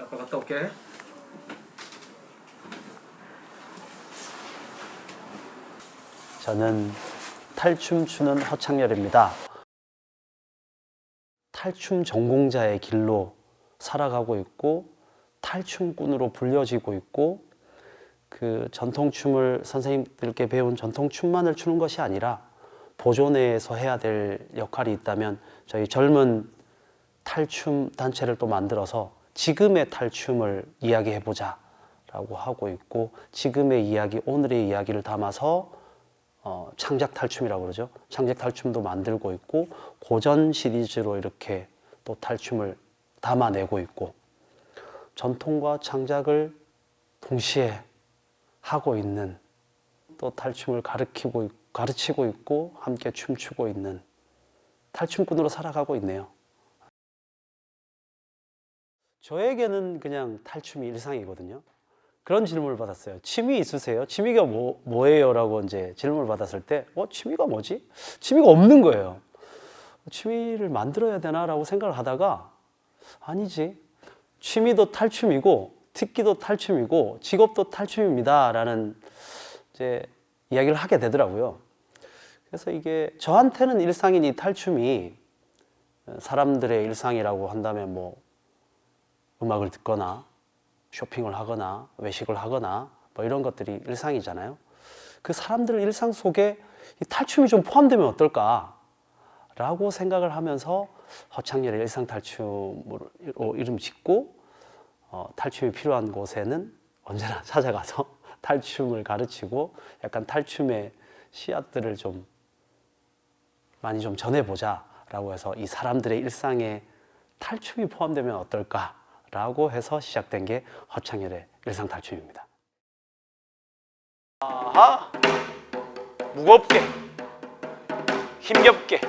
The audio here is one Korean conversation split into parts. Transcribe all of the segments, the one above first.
아빠 갔다 올게. 저는 탈춤 추는 허창열입니다. 탈춤 전공자의 길로 살아가고 있고 탈춤꾼으로 불려지고 있고 그 전통춤을 선생님들께 배운 전통춤만을 추는 것이 아니라 보존회에서 해야 될 역할이 있다면 저희 젊은 탈춤 단체를 또 만들어서 지금의 탈춤을 이야기해보자 라고 하고 있고 지금의 이야기, 오늘의 이야기를 담아서 창작 탈춤이라고 그러죠. 창작 탈춤도 만들고 있고 고전 시리즈로 이렇게 또 탈춤을 담아내고 있고 전통과 창작을 동시에 하고 있는 또 탈춤을 가르치고 있고 함께 춤추고 있는 탈춤꾼으로 살아가고 있네요. 저에게는 그냥 탈춤이 일상이거든요. 그런 질문을 받았어요. 취미 있으세요? 취미가 뭐예요? 라고 이제 질문을 받았을 때, 취미가 뭐지? 취미가 없는 거예요. 취미를 만들어야 되나라고 생각을 하다가, 아니지. 취미도 탈춤이고, 특기도 탈춤이고, 직업도 탈춤입니다. 라는 이제 이야기를 하게 되더라고요. 그래서 이게 저한테는 일상인 이 탈춤이 사람들의 일상이라고 한다면 뭐, 음악을 듣거나, 쇼핑을 하거나 외식을 하거나 뭐 이런 것들이 일상이잖아요. 그 사람들 일상 속에 이 탈춤이 좀 포함되면 어떨까라고 생각을 하면서 허창열의 일상 탈춤으로 이름 짓고 탈춤이 필요한 곳에는 언제나 찾아가서 탈춤을 가르치고 약간 탈춤의 씨앗들을 좀 많이 좀 전해보자라고 해서 이 사람들의 일상에 탈춤이 포함되면 어떨까? 라고 해서 시작된 게 허창열의 일상탈춤입니다. 아하! 무겁게, 힘겹게.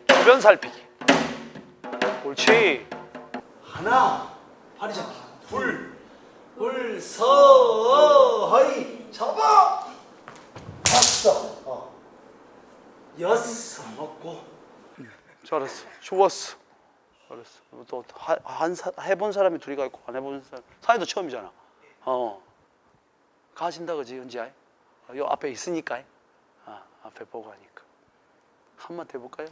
주변 살피기. 옳지. 하나, 팔이 잡기. 둘, 서, 허이, 잡아. 다섯, 여섯, 먹고. 잘했어. 좋았어. 잘했어. 또 해본 사람이 둘이가 있고 안 해본 사람. 사이도 처음이잖아. 가신다 그지 은지야? 요 앞에 있으니까. 앞에 보고 하니까. 한번 해볼까요?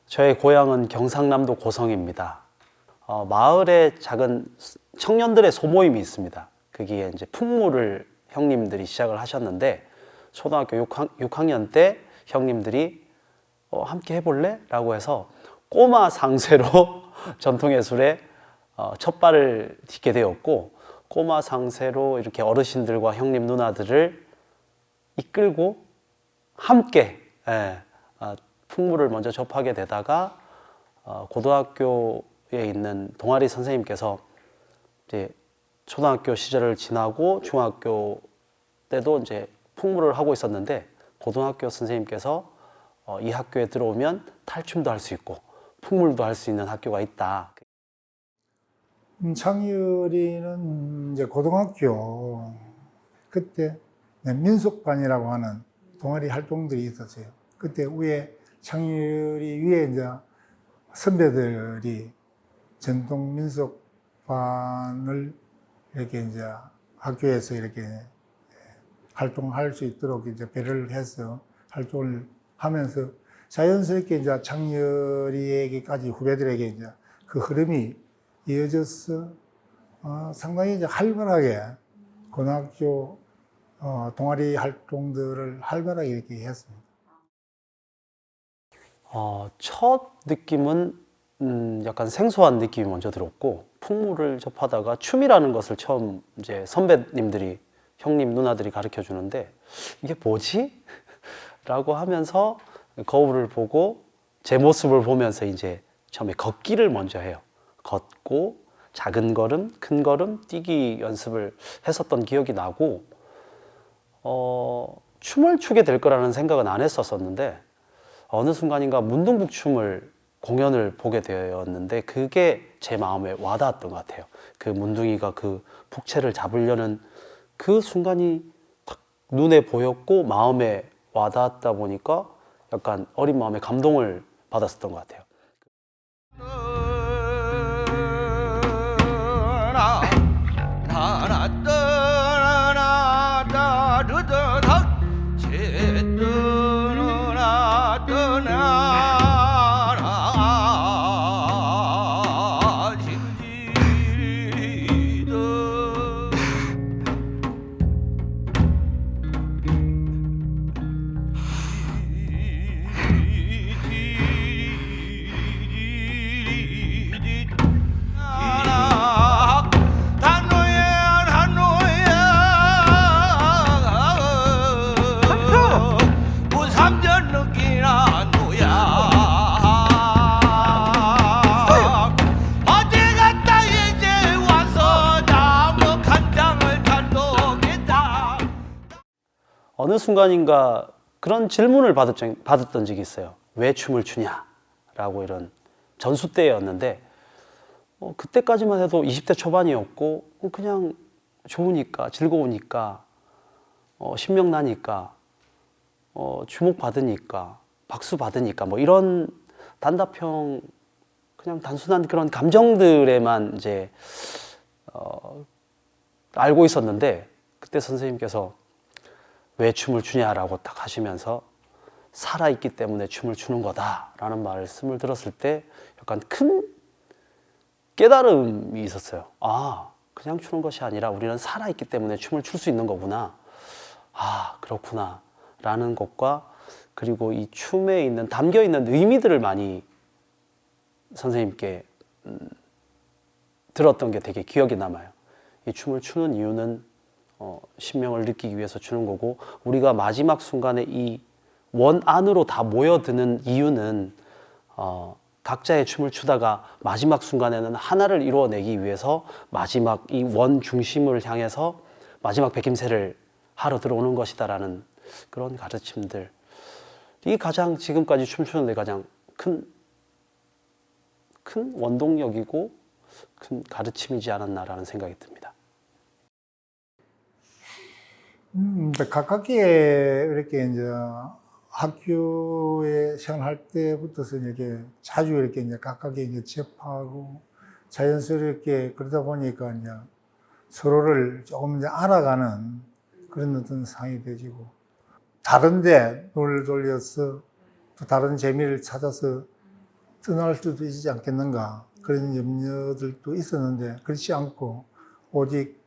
저의 고향은 경상남도 고성입니다. 마을에 작은 청년들의 소모임이 있습니다. 거기에 이제 풍물을 형님들이 시작을 하셨는데 초등학교 6학년 때 형님들이 함께 해볼래? 라고 해서 꼬마 상쇠로 전통예술에 첫 발을 딛게 되었고 꼬마 상쇠로 이렇게 어르신들과 형님 누나들을 이끌고 함께 풍물을 먼저 접하게 되다가 고등학교에 있는 동아리 선생님께서 이제 초등학교 시절을 지나고 중학교 때도 이제 풍물을 하고 있었는데 고등학교 선생님께서 이 학교에 들어오면 탈춤도 할 수 있고 풍물도 할 수 있는 학교가 있다. 창열이는 이제 고등학교 그때 민속반이라고 하는 동아리 활동들이 있었어요. 그때 창열이 위에 이제 선배들이 전통 민속반을 이렇게 이제 학교에서 이렇게 활동할 수 있도록 이제 배려를 해서 활동을 하면서 자연스럽게 이제 창열이에게까지 후배들에게 이제 그 흐름이 이어져서 상당히 이제 활발하게 고등학교 동아리 활동들을 활발하게 이렇게 했습니다. 첫 느낌은 약간 생소한 느낌이 먼저 들었고 풍물을 접하다가 춤이라는 것을 처음 이제 선배님들이 형님 누나들이 가르쳐 주는데 이게 뭐지? 라고 하면서 거울을 보고 제 모습을 보면서 이제 처음에 걷기를 먼저 해요. 걷고 작은 걸음, 큰 걸음 뛰기 연습을 했었던 기억이 나고 춤을 추게 될 거라는 생각은 안 했었는데 어느 순간인가 문둥북 춤을 공연을 보게 되었는데 그게 제 마음에 와닿았던 것 같아요. 그 문둥이가 그 북채를 잡으려는 그 순간이 딱 눈에 보였고 마음에 와닿았다 보니까 약간 어린 마음에 감동을 받았었던 것 같아요. 어느 순간인가 그런 질문을 받았던 적이 있어요. 왜 춤을 추냐? 라고 이런 전수 때였는데 그때까지만 해도 20대 초반이었고 그냥 좋으니까 즐거우니까 신명나니까 주목받으니까 박수 받으니까 뭐 이런 단답형 그냥 단순한 그런 감정들에만 이제 알고 있었는데 그때 선생님께서 왜 춤을 추냐라고 딱 하시면서 살아있기 때문에 춤을 추는 거다라는 말씀을 들었을 때 약간 큰 깨달음이 있었어요. 아, 그냥 추는 것이 아니라 우리는 살아있기 때문에 춤을 출 수 있는 거구나. 아, 그렇구나 라는 것과 그리고 이 춤에 있는 담겨있는 의미들을 많이 선생님께 들었던 게 되게 기억에 남아요. 이 춤을 추는 이유는 신명을 느끼기 위해서 추는 거고 우리가 마지막 순간에 이 원 안으로 다 모여드는 이유는 각자의 춤을 추다가 마지막 순간에는 하나를 이루어내기 위해서 마지막 이 원 중심을 향해서 마지막 백김새를 하러 들어오는 것이다라는 그런 가르침들이 가장 지금까지 춤추는 데 가장 큰 원동력이고 큰 가르침이지 않았나라는 생각이 듭니다. 가깝게 이렇게 이제 학교에 생활할 때부터서 이렇게 자주 이렇게 이제 가깝게 이제 접하고 자연스럽게 그러다 보니까 이제 서로를 조금 이제 알아가는 그런 어떤 상이 되지고 다른데 눈을 돌려서 또 다른 재미를 찾아서 떠날 수도 있지 않겠는가 그런 염려들도 있었는데 그렇지 않고 오직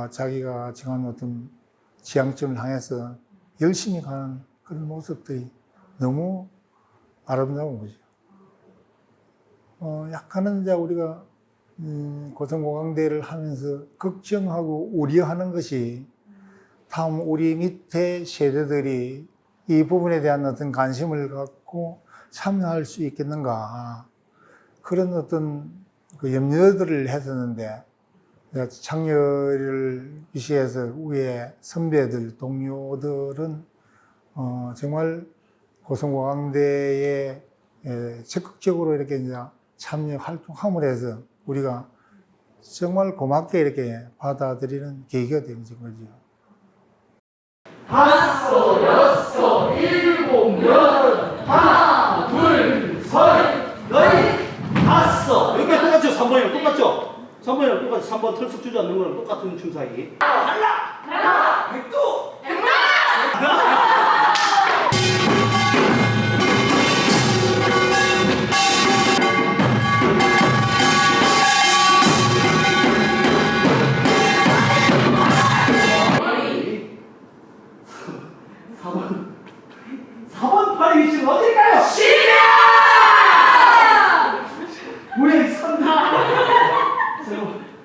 자기가 정한 어떤 지향점을 향해서 열심히 가는 그런 모습들이 너무 아름다운 거죠. 약간은 이제 우리가 고성공강대를 하면서 걱정하고 우려하는 것이 다음 우리 밑에 세대들이 이 부분에 대한 어떤 관심을 갖고 참여할 수 있겠는가 그런 어떤 그 염려들을 했었는데 창렬을 위시해서 위에 선배들, 동료들은 정말 고성공강대에 적극적으로 이렇게 이제 참여 활동함을 해서 우리가 정말 고맙게 이렇게 받아들이는 계기가 된 거죠. 다섯, 여섯, 일곱, 여덟, 하나, 둘, 셋, 넷, 다섯. 여기 똑같죠? 3번이랑 똑같죠? 3번이랑 똑같이 3번 털썩 주저앉는 거랑 똑같은 춤사위. 달라, 백두, 백만.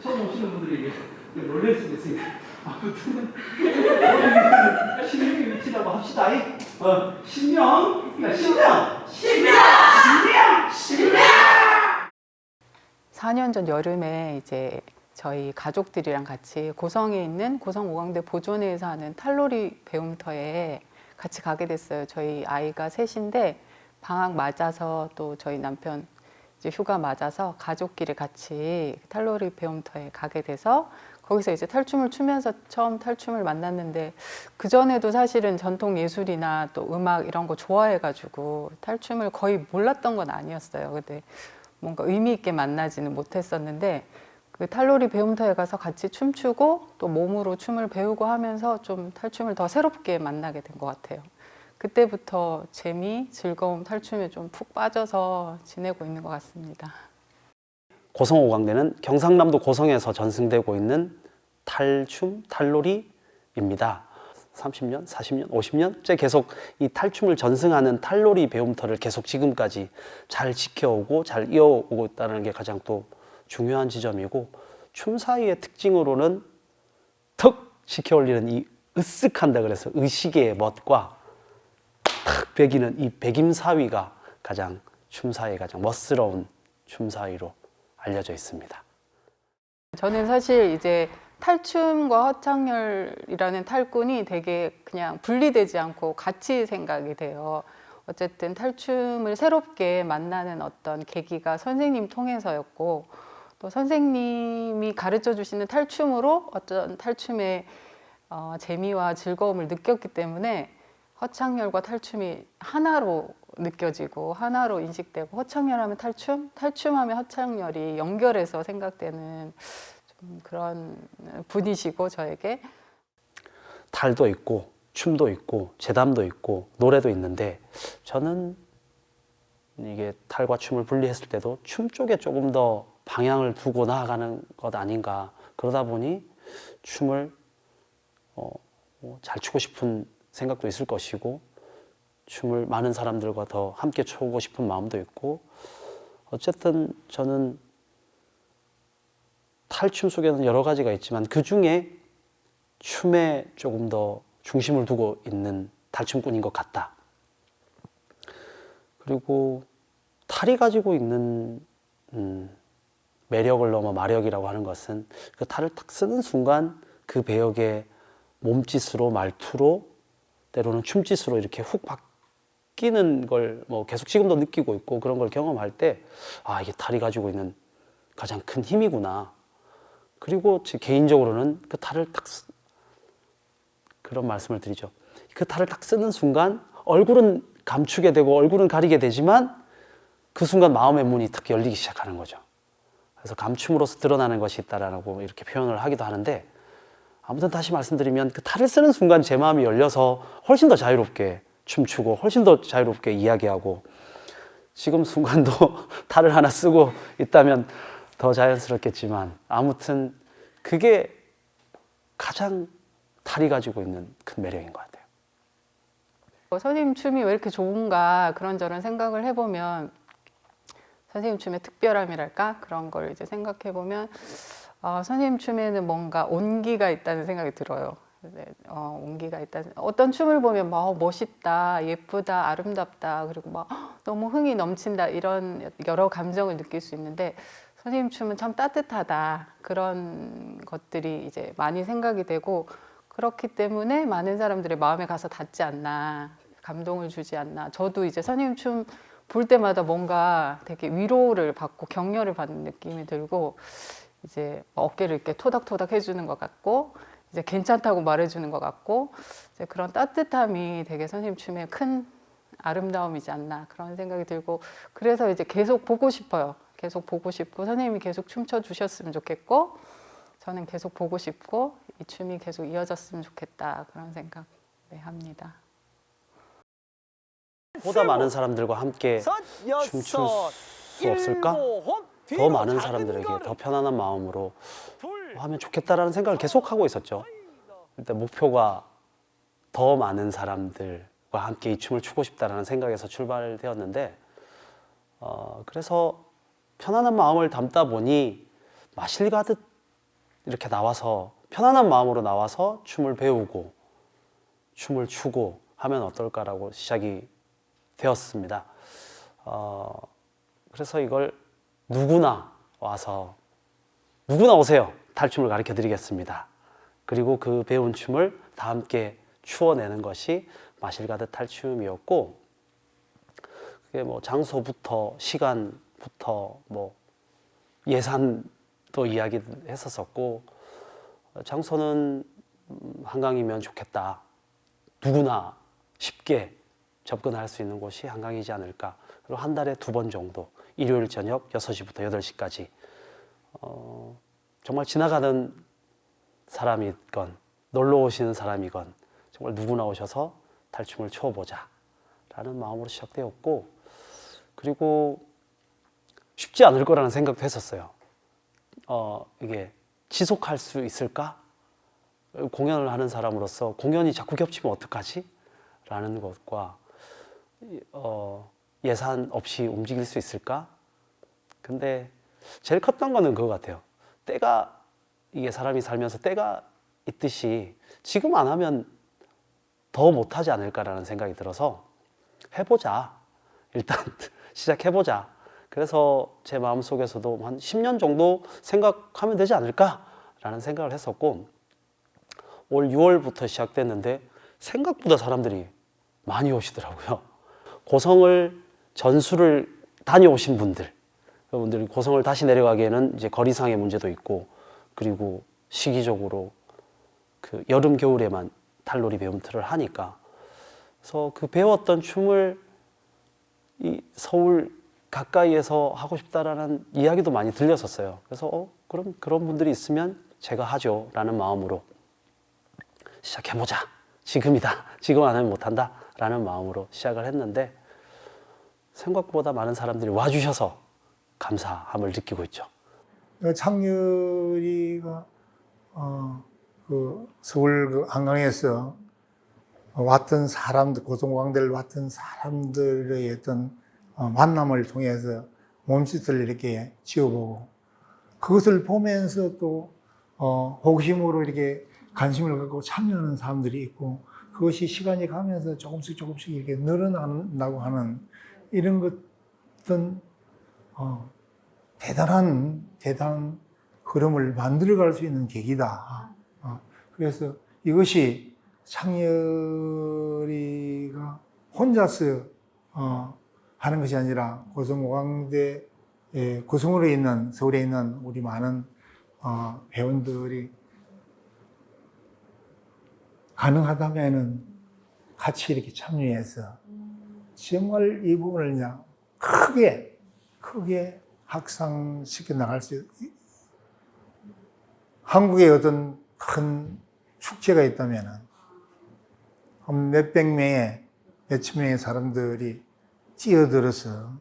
처음 오시는 분들에게 놀랄 수 있으니까 아무튼 신명의 위치라고 합시다. 신명. 4년 전 여름에 이제 저희 가족들이랑 같이 고성에 있는 고성오광대 보존회에서 하는 탈놀이 배움터에 같이 가게 됐어요. 저희 아이가 셋인데 방학 맞아서 또 저희 남편 이제 휴가 맞아서 가족끼리 같이 탈놀이 배움터에 가게 돼서 거기서 이제 탈춤을 추면서 처음 탈춤을 만났는데 그 전에도 사실은 전통 예술이나 또 음악 이런 거 좋아해가지고 탈춤을 거의 몰랐던 건 아니었어요. 근데 뭔가 의미 있게 만나지는 못했었는데 그 탈놀이 배움터에 가서 같이 춤추고 또 몸으로 춤을 배우고 하면서 좀 탈춤을 더 새롭게 만나게 된 것 같아요. 그때부터 재미, 즐거움, 탈춤에 좀 푹 빠져서 지내고 있는 것 같습니다. 고성오광대는 경상남도 고성에서 전승되고 있는 탈춤, 탈놀이입니다. 30년, 40년, 50년째 계속 이 탈춤을 전승하는 탈놀이 배움터를 계속 지금까지 잘 지켜오고 잘 이어오고 있다는 게 가장 또 중요한 지점이고, 춤 사이의 특징으로는 턱 지켜올리는 이 으쓱한다 그래서 의식의 멋과 탁 배기는 이 배김사위가 가장 춤 사이의 가장 멋스러운 춤 사위로 알려져 있습니다. 저는 사실 이제 탈춤과 허창열이라는 탈꾼이 되게 그냥 분리되지 않고 같이 생각이 돼요. 어쨌든 탈춤을 새롭게 만나는 어떤 계기가 선생님 통해서였고, 또 선생님이 가르쳐 주시는 탈춤으로 어떤 탈춤의 재미와 즐거움을 느꼈기 때문에 허창열과 탈춤이 하나로 느껴지고 하나로 인식되고, 허창열하면 탈춤, 탈춤하면 허창열이 연결해서 생각되는 좀 그런 분이시고, 저에게 탈도 있고 춤도 있고 재담도 있고 노래도 있는데, 저는 이게 탈과 춤을 분리했을 때도 춤 쪽에 조금 더 방향을 두고 나아가는 것 아닌가. 그러다 보니 춤을 잘 추고 싶은 생각도 있을 것이고, 춤을 많은 사람들과 더 함께 추고 싶은 마음도 있고, 어쨌든 저는 탈춤 속에는 여러 가지가 있지만 그 중에 춤에 조금 더 중심을 두고 있는 탈춤꾼인 것 같다. 그리고 탈이 가지고 있는 매력을 넘어 마력이라고 하는 것은 그 탈을 탁 쓰는 순간 그 배역의 몸짓으로, 말투로, 때로는 춤짓으로 이렇게 훅 바뀌는 걸 뭐 계속 지금도 느끼고 있고, 그런 걸 경험할 때 아, 이게 탈이 가지고 있는 가장 큰 힘이구나. 그리고 제 개인적으로는 그 탈을 딱 그런 말씀을 드리죠. 그 탈을 딱 쓰는 순간 얼굴은 감추게 되고 얼굴은 가리게 되지만 그 순간 마음의 문이 탁 열리기 시작하는 거죠. 그래서 감춤으로써 드러나는 것이 있다라고 이렇게 표현을 하기도 하는데, 아무튼 다시 말씀드리면 그 탈을 쓰는 순간 제 마음이 열려서 훨씬 더 자유롭게 춤추고 훨씬 더 자유롭게 이야기하고, 지금 순간도 탈을 하나 쓰고 있다면 더 자연스럽겠지만, 아무튼 그게 가장 탈이 가지고 있는 큰 매력인 것 같아요. 선생님 춤이 왜 이렇게 좋은가 그런저런 생각을 해보면, 선생님 춤의 특별함이랄까 그런 걸 이제 생각해 보면 선생님 춤에는 뭔가 온기가 있다는 생각이 들어요. 온기가 있다. 어떤 춤을 보면 막 멋있다, 예쁘다, 아름답다, 그리고 막 너무 흥이 넘친다, 이런 여러 감정을 느낄 수 있는데, 선생님 춤은 참 따뜻하다, 그런 것들이 이제 많이 생각이 되고, 그렇기 때문에 많은 사람들의 마음에 가서 닿지 않나, 감동을 주지 않나. 저도 이제 선생님 춤 볼 때마다 뭔가 되게 위로를 받고 격려를 받는 느낌이 들고, 이제 어깨를 이렇게 토닥토닥 해주는 것 같고, 이제 괜찮다고 말해주는 것 같고, 이제 그런 따뜻함이 되게 선생님 춤의 큰 아름다움이지 않나, 그런 생각이 들고, 그래서 이제 계속 보고 싶어요. 계속 보고 싶고, 선생님이 계속 춤춰 주셨으면 좋겠고, 저는 계속 보고 싶고, 이 춤이 계속 이어졌으면 좋겠다, 그런 생각 합니다. 보다 많은 사람들과 함께 춤출 수 없을까? 더 많은 사람들에게 더 편안한 마음으로 하면 좋겠다라는 생각을 계속 하고 있었죠. 일단 목표가 더 많은 사람들과 함께 이 춤을 추고 싶다라는 생각에서 출발되었는데, 그래서 편안한 마음을 담다 보니 마실 가듯 이렇게 나와서 편안한 마음으로 나와서 춤을 배우고 춤을 추고 하면 어떨까라고 시작이 되었습니다. 그래서 이걸 누구나 오세요. 탈춤을 가르쳐 드리겠습니다. 그리고 그 배운 춤을 다 함께 추어내는 것이 마실 가듯 탈춤이었고, 그게 뭐 장소부터 시간부터 뭐 예산도 이야기했었었고, 장소는 한강이면 좋겠다. 누구나 쉽게 접근할 수 있는 곳이 한강이지 않을까. 그리고 한 달에 2번 정도, 일요일 저녁 6시부터 8시까지 정말 지나가는 사람이건 놀러 오시는 사람이건 정말 누구나 오셔서 탈춤을 춰보자 라는 마음으로 시작되었고, 그리고 쉽지 않을 거라는 생각도 했었어요. 이게 지속할 수 있을까? 공연을 하는 사람으로서 공연이 자꾸 겹치면 어떡하지? 라는 것과 예산 없이 움직일 수 있을까? 근데 제일 컸던 거는 그거 같아요. 때가, 이게 사람이 살면서 때가 있듯이 지금 안 하면 더 못하지 않을까라는 생각이 들어서 해보자. 일단 시작해보자. 그래서 제 마음속에서도 한 10년 정도 생각하면 되지 않을까라는 생각을 했었고, 올 6월부터 시작됐는데 생각보다 사람들이 많이 오시더라고요. 고성을 전수를 다녀오신 분들, 여러분들이 고성을 다시 내려가기에는 이제 거리상의 문제도 있고, 그리고 시기적으로 그 여름 겨울에만 탈놀이 배움틀을 하니까, 그래서 그 배웠던 춤을 이 서울 가까이에서 하고 싶다라는 이야기도 많이 들렸었어요. 그래서 그럼 그런 분들이 있으면 제가 하죠 라는 마음으로 시작해보자. 지금이다. 지금 안 하면 못한다 라는 마음으로 시작을 했는데, 생각보다 많은 사람들이 와주셔서 감사함을 느끼고 있죠. 창렬이가 그 서울 그 한강에서 왔던 사람들, 고성광대를 왔던 사람들의 어떤 만남을 통해서 몸짓을 이렇게 지어보고, 그것을 보면서 또 호기심으로 이렇게 관심을 갖고 참여하는 사람들이 있고, 그것이 시간이 가면서 조금씩 이렇게 늘어난다고 하는 이런 것은 대단한 흐름을 만들어갈 수 있는 계기다. 그래서 이것이 창렬이가 혼자서 하는 것이 아니라 고성고강대 구성으로 있는 서울에 있는 우리 많은 회원들이 가능하다면은 같이 이렇게 참여해서 정말 이 부분을 그냥 크게 확산시켜 나갈 수, 한국에 어떤 큰 축제가 있다면은 한 몇백 명의, 몇천 명의 사람들이 뛰어들어서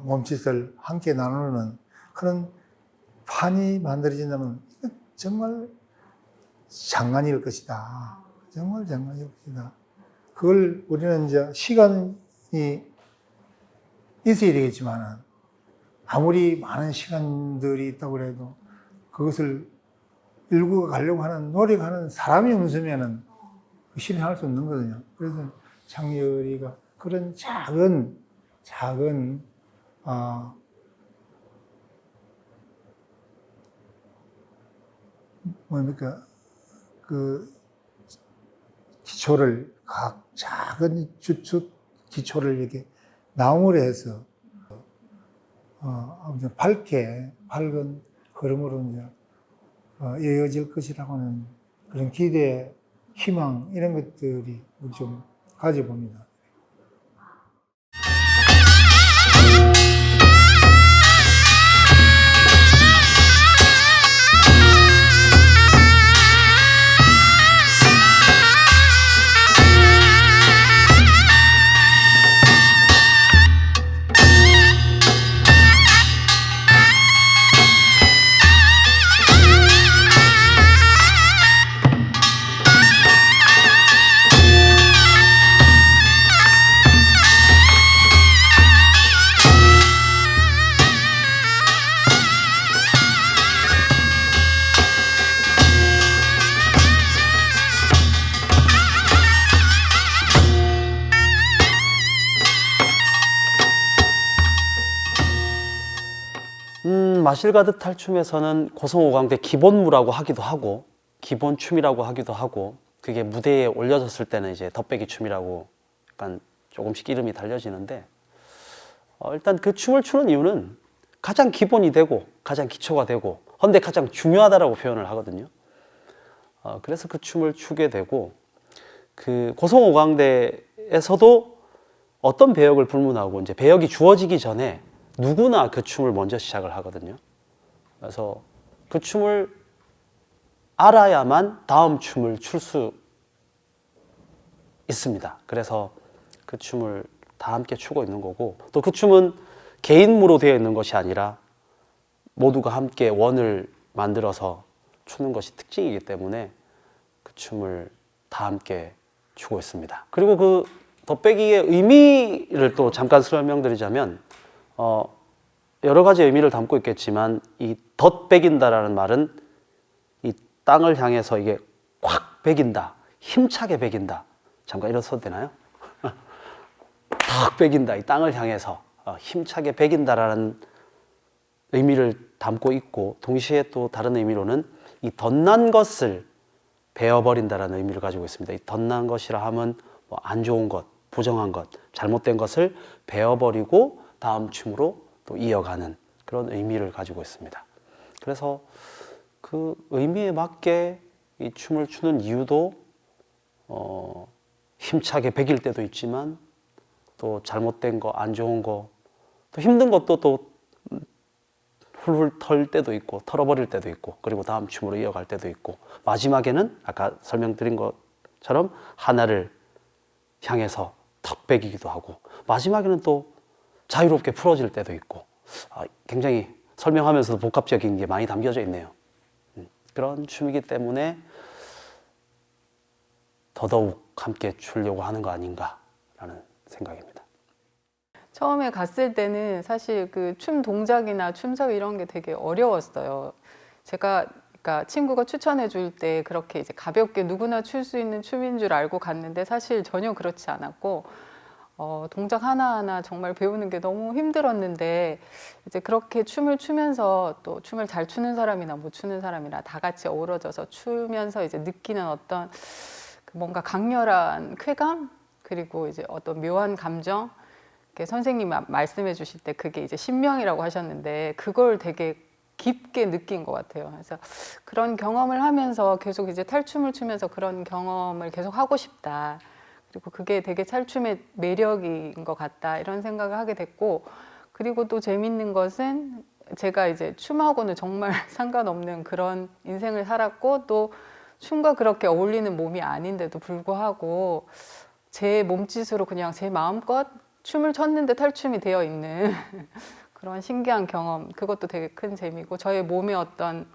몸짓을 함께 나누는 그런 판이 만들어진다면 정말 장관일 것이다. 정말 장관일 것이다. 그걸 우리는 이제 시간이 있어야 되겠지만은, 아무리 많은 시간들이 있다고 해도 그것을 일구어 가려고 하는, 노력하는 사람이 없으면은 실행할 수 없는 거거든요. 그래서 창렬이가 그런 작은 뭡니까, 그 기초를, 각 작은 주축 기초를 이렇게 나무로 해서 아무튼 밝은 흐름으로 이제 이어질 것이라고 하는 그런 기대, 희망, 이런 것들이 좀 가져봅니다. 마실가드 탈춤에서는 고성오광대 기본무라고 하기도 하고, 기본춤이라고 하기도 하고, 그게 무대에 올려졌을 때는 이제 덧배기 춤이라고 약간 조금씩 이름이 달려지는데, 일단 그 춤을 추는 이유는 가장 기본이 되고 가장 기초가 되고, 근데 가장 중요하다라고 표현을 하거든요. 그래서 그 춤을 추게 되고 그 고성오광대에서도 어떤 배역을 불문하고 이제 배역이 주어지기 전에 누구나 그 춤을 먼저 시작을 하거든요. 그래서 그 춤을 알아야만 다음 춤을 출 수 있습니다. 그래서 그 춤을 다 함께 추고 있는 거고 또 그 춤은 개인무로 되어 있는 것이 아니라 모두가 함께 원을 만들어서 추는 것이 특징이기 때문에 그 춤을 다 함께 추고 있습니다. 그리고 그 덧배기의 의미를 또 잠깐 설명드리자면 여러 가지 의미를 담고 있겠지만 이 덧배긴다라는 말은 이 땅을 향해서 이게 콱 배긴다, 힘차게 배긴다. 잠깐 일어서도 되나요? 탁 배긴다, 이 땅을 향해서 힘차게 배긴다라는 의미를 담고 있고 동시에 또 다른 의미로는 이 덧난 것을 베어버린다라는 의미를 가지고 있습니다. 이 덧난 것이라 하면 뭐 안 좋은 것, 부정한 것, 잘못된 것을 베어버리고 다음 춤으로 또 이어가는 그런 의미를 가지고 있습니다. 그래서 그 의미에 맞게 이 춤을 추는 이유도 힘차게 배길 때도 있지만 또 잘못된 거, 안 좋은 거, 또 힘든 것도 또 훌훌 털 때도 있고 털어버릴 때도 있고 그리고 다음 춤으로 이어갈 때도 있고 마지막에는 아까 설명드린 것처럼 하나를 향해서 턱 베기기도 하고 마지막에는 또 자유롭게 풀어질 때도 있고 굉장히 설명하면서도 복합적인 게 많이 담겨져 있네요. 그런 춤이기 때문에 더더욱 함께 추려고 하는 거 아닌가라는 생각입니다. 처음에 갔을 때는 사실 그 춤 동작이나 춤석 이런 게 되게 어려웠어요. 제가 그러니까 친구가 추천해 줄 때 그렇게 이제 가볍게 누구나 출 수 있는 춤인 줄 알고 갔는데 사실 전혀 그렇지 않았고 동작 하나하나 정말 배우는 게 너무 힘들었는데 이제 그렇게 춤을 추면서 또 춤을 잘 추는 사람이나 못 추는 사람이나 다 같이 어우러져서 추면서 이제 느끼는 어떤 그 뭔가 강렬한 쾌감 그리고 이제 어떤 묘한 감정 선생님 말씀해 주실 때 그게 이제 신명이라고 하셨는데 그걸 되게 깊게 느낀 것 같아요. 그래서 그런 경험을 하면서 계속 이제 탈춤을 추면서 그런 경험을 계속 하고 싶다. 그리고 그게 되게 탈춤의 매력인 것 같다. 이런 생각을 하게 됐고 그리고 또 재밌는 것은 제가 이제 춤하고는 정말 상관없는 그런 인생을 살았고 또 춤과 그렇게 어울리는 몸이 아닌데도 불구하고 제 몸짓으로 그냥 제 마음껏 춤을 췄는데 탈춤이 되어 있는 그런 신기한 경험 그것도 되게 큰 재미고 저의 몸의 어떤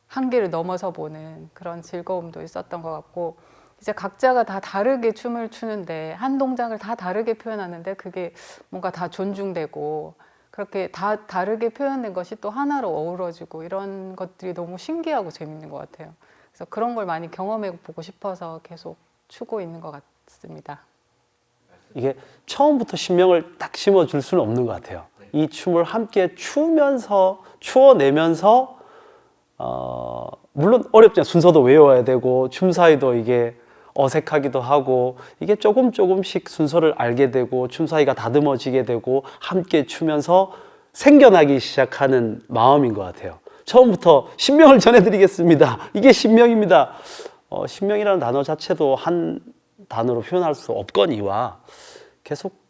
한계를 넘어서 보는 그런 즐거움도 있었던 것 같고 이제 각자가 다 다르게 춤을 추는데 한 동작을 다 다르게 표현하는데 그게 뭔가 다 존중되고 그렇게 다 다르게 표현된 것이 또 하나로 어우러지고 이런 것들이 너무 신기하고 재밌는 것 같아요. 그래서 그런 걸 많이 경험해 보고 싶어서 계속 추고 있는 것 같습니다. 이게 처음부터 신명을 딱 심어줄 수는 없는 것 같아요. 이 춤을 함께 추면서 추어내면서 물론 어렵잖아요. 순서도 외워야 되고 춤 사이도 이게 어색하기도 하고 이게 조금씩 순서를 알게 되고 춤 사이가 다듬어지게 되고 함께 추면서 생겨나기 시작하는 마음인 것 같아요. 처음부터 신명을 전해드리겠습니다. 이게 신명입니다. 신명이라는 단어 자체도 한 단어로 표현할 수 없거니와 계속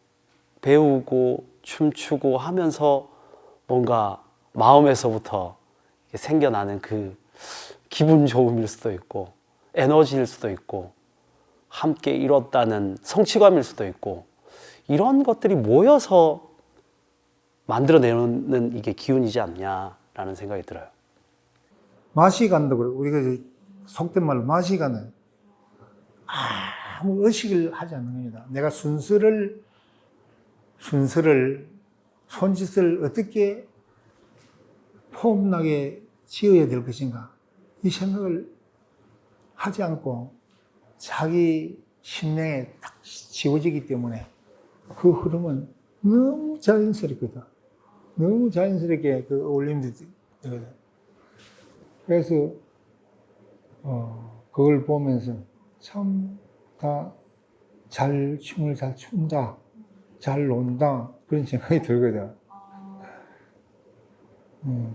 배우고 춤추고 하면서 뭔가 마음에서부터 생겨나는 그 기분 좋음일 수도 있고 에너지일 수도 있고 함께 이뤘다는 성취감일 수도 있고 이런 것들이 모여서 만들어내는 이게 기운이지 않냐라는 생각이 들어요. 맛이 간다고 그래요. 우리가 이제 속된 말로 맛이 가는 아무 의식을 하지 않는 겁니다. 내가 순서를 손짓을 어떻게 폼나게 지어야 될 것인가 이 생각을 하지 않고 자기 심령에 딱 지워지기 때문에 그 흐름은 너무 자연스럽거든. 너무 자연스럽게 그 어울림이 되거든. 그래서 그걸 보면서 참 다 잘 춤을 잘 춘다, 잘 논다 그런 생각이 들거든.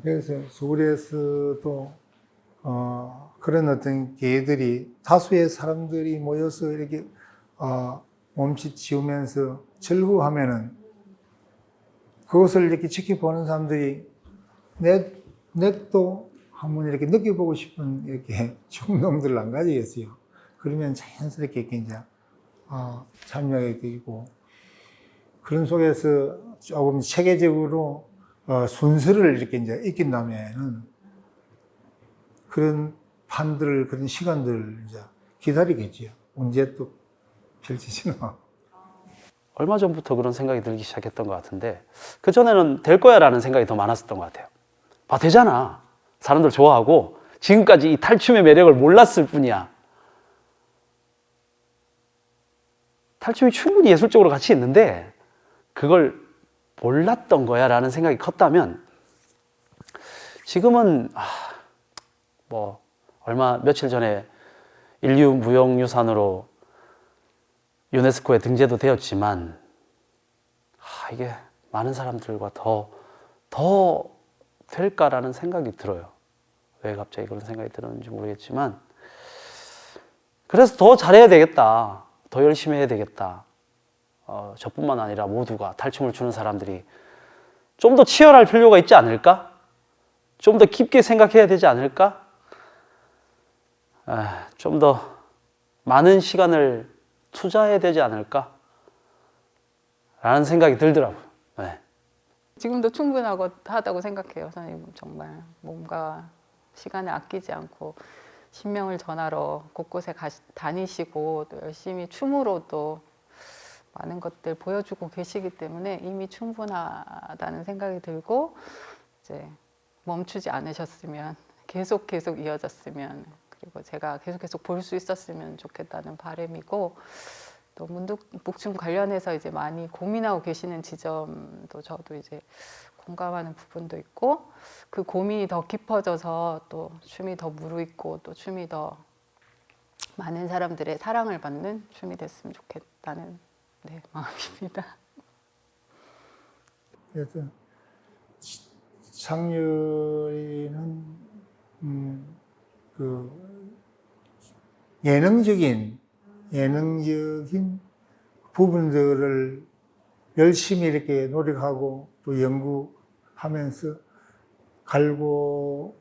그래서 서울에서도 그런 어떤 계들이 다수의 사람들이 모여서 이렇게 몸짓 지으면서 즐거워하면은 그것을 이렇게 지켜보는 사람들이 넷도 한번 이렇게 느껴보고 싶은 이렇게 충동들을 안 가지겠어요. 그러면 자연스럽게 이렇게 이제 참여하게 되고 그런 속에서 조금 체계적으로 순서를 이렇게 이제 익힌다면은 그런 판들을 그런 시간들을 이제 기다리겠지요. 언제 또 펼치시나. 얼마 전부터 그런 생각이 들기 시작했던 것 같은데 그전에는 될 거야 라는 생각이 더 많았었던 것 같아요. 되잖아. 사람들 좋아하고 지금까지 이 탈춤의 매력을 몰랐을 뿐이야. 탈춤이 충분히 예술적으로 가치 있는데 그걸 몰랐던 거야 라는 생각이 컸다면 지금은 며칠 전에 인류 무형유산으로 유네스코에 등재도 되었지만 이게 많은 사람들과 더 될까라는 생각이 들어요. 왜 갑자기 그런 생각이 들었는지 모르겠지만 그래서 더 잘해야 되겠다. 더 열심히 해야 되겠다. 저뿐만 아니라 모두가 탈춤을 추는 사람들이 좀 더 치열할 필요가 있지 않을까? 좀 더 깊게 생각해야 되지 않을까? 좀 더 많은 시간을 투자해야 되지 않을까? 라는 생각이 들더라고요. 네. 지금도 충분하다고 생각해요. 선생님 정말 몸과 시간을 아끼지 않고 신명을 전하러 곳곳에 다니시고 또 열심히 춤으로도 많은 것들 보여주고 계시기 때문에 이미 충분하다는 생각이 들고 이제 멈추지 않으셨으면 계속 이어졌으면 그리고 제가 계속 볼 수 있었으면 좋겠다는 바람이고 또 문득복춤 관련해서 이제 많이 고민하고 계시는 지점도 저도 이제 공감하는 부분도 있고 그 고민이 더 깊어져서 또 춤이 더 무르익고 또 춤이 더 많은 사람들의 사랑을 받는 춤이 됐으면 좋겠다는 마음입니다. 그래서 창렬이는 그 예능적인 부분들을 열심히 이렇게 노력하고 또 연구하면서 갈고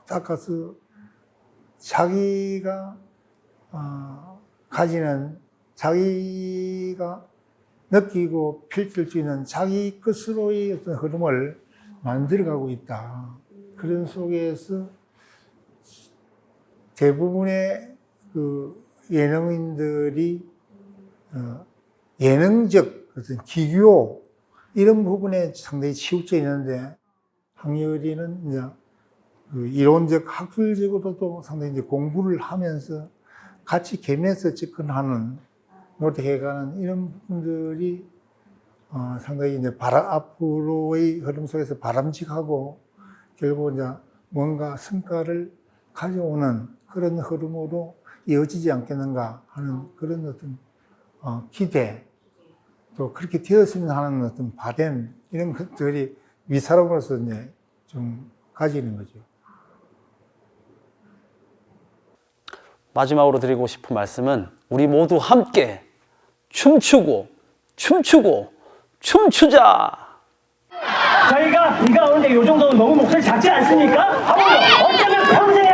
닦아서 자기가 가지는 자기가 느끼고 펼칠 수 있는 자기 것으로의 어떤 흐름을 만들어가고 있다. 그런 속에서 대부분의 그 예능인들이 예능적 어떤 기교 이런 부분에 상당히 치우쳐 있는데 황열이는 이제 그 이론적 학술적으로도 상당히 이제 공부를 하면서 같이 겸해서 접근하는 노력해가는 이런 부분들이 상당히 이제 앞으로의 흐름 속에서 바람직하고 결국 이제 뭔가 성과를 가져오는 그런 흐름으로 이어지지 않겠는가 하는 그런 어떤 기대 또 그렇게 되었으면 하는 어떤 바램 이런 것들이 위사람으로서 이제 좀 가지는 거죠. 마지막으로 드리고 싶은 말씀은 우리 모두 함께 춤추자. 저희가 비가 오는데 요 정도는 너무 목소리 작지 않습니까? 어쩌면 평생